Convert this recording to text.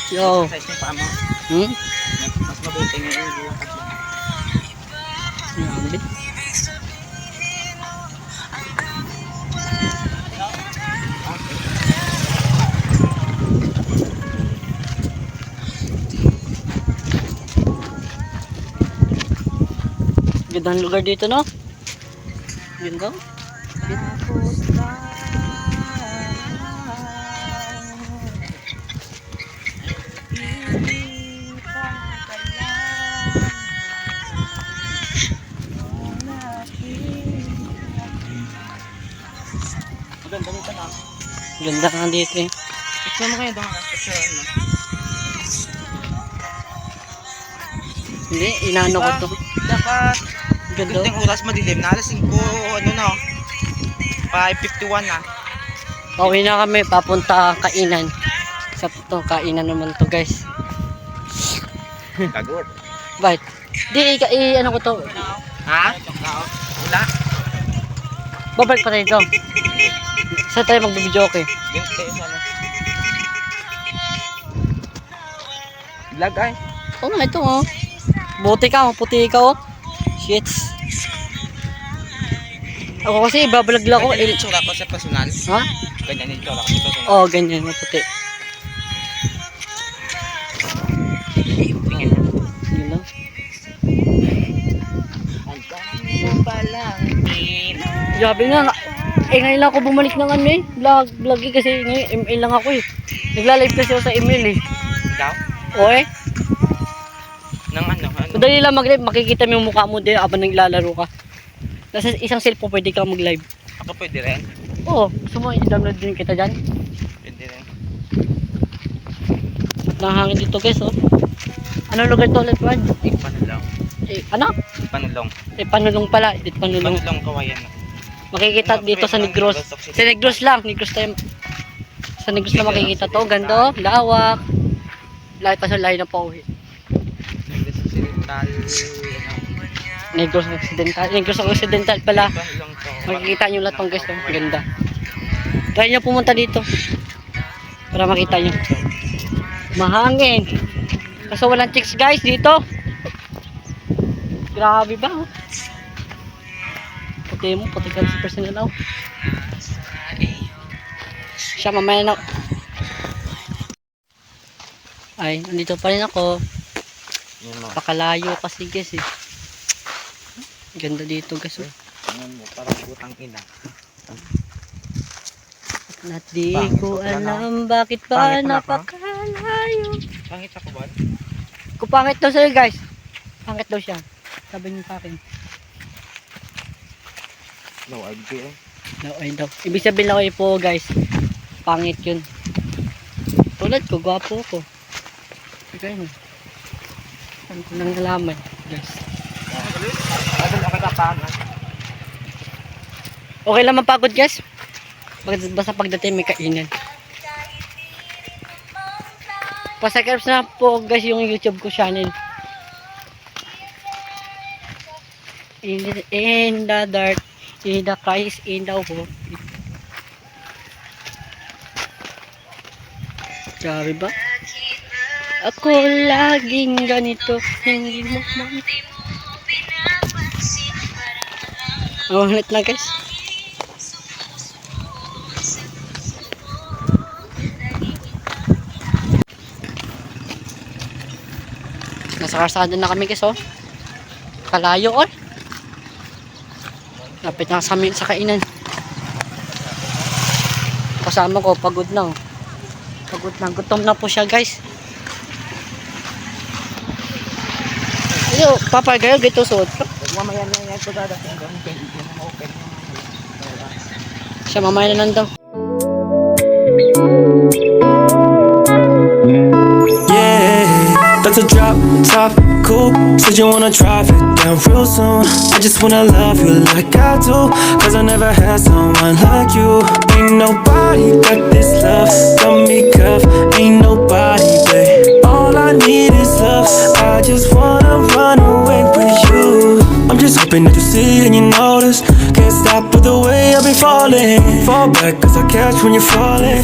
Yo. Exercise yung paa mo. Mas mabuti ngayon yung lakad lang. Grabe. Gandang lugar dito, no? Ganda. Maganda nito na. Ganda nga dito eh. Picture mo kayo doon ka. Picture mo. Hindi, inano ko to. Dapat Ganda. yung oras madilim na alas 5 ano na. 5:51 na. Pauwi na kami, papunta kainan. Sa to, kainan naman to guys. Kagod. Bye. Di, ano ko to. Ha? Wala. Babalik pa tayo dito. Saan tayo magbibidyo okay? Ganito tayo sa ano. Vlog ay. Oo nga, ito oh. Buti ka, puti ka oh. Shits. Ako kasi ibabalag lang ko. Ganyan yung tsura ko sa personal. Ha? Ganyan yung tsura ko sa personal. Oo, ganyan, maputi. Tingin. Yun lang. Ang dami mo palang ina. Sabi nga, ngayon lang ako bumalik ng ano eh. Vlog eh, kasi ngayon ML lang ako eh. Nagla-live kasi ako sa ML eh. Ikaw? Oo eh. Nang ano? Madali lang mag-live, makikita mo yung mukha mo din habang naglalaro ka. Nasa isang cellphone pwede ka mag-live. Ako pwede rin. Oo, gusto mo i-download din kita dyan. Pwede rin. At nahangin dito guys oh. Anong lugar to ulit Juan? Panulong. Ano? Panulong. Panulong pala, Panulong. Panulong kawayan. Makikita dito sa Negros. Sa Negros lang, Negros tayo. Sa Negros lang makikita to, ganda oh, lawak. Lahat pa sa layo na pauwi. Negros Occidental. Negros Occidental pala. Makikita nyo lahat ng guys, oh. Ganda. Try nyo pumunta dito. Para makita nyo. Mahangin. Kaso walang chicks guys dito. Grabe ba? Oh? Puti mo, puti ka sa personal oh. Siya mamaya na. Ay, nandito pa rin ako. Pakalayo kasi guys eh. Ganda dito guys oh. Parang butang ina. At di ko alam bakit ba napakalayo. Pangit ako ba? Kung pangit daw sa'yo guys. Pangit daw siya. Sabi niyo sa akin. No, I'd be No, ay daw. Ibig sabihin lang po guys. Pangit yun. Tulad ko, gwapo ko. Ikaw yun. Ano ko nang nalaman guys. Okay lang mapagod guys. Basta pagdating may kainan. Pasakirap na po guys yung YouTube ko channel. In the dark, in the Christ, in the hope. Grabe ba? Ako laging ganito. Hindi mo man. Ulit na guys. Nasa karsada na kami guys oh. Kalayo oh. Lapit na sa kainan. Kasama ko pagod na oh. Pagod na. Gutom na po siya guys. Ayo, papa gayo gito suot ko. Mamaya na yan ko dadating doon. Open. Siya mamaya na nandaw. That's a drop top coupe. Said you wanna drive it down real soon. I just wanna love you like I do, cause I never had someone like you. Ain't nobody got this love, got me cuffed. Ain't nobody, babe. All I need is love. I just wanna run away with you. I'm just hoping that you see and you notice. Can't stop with the way I've been falling. Fall back cause I catch when you're falling.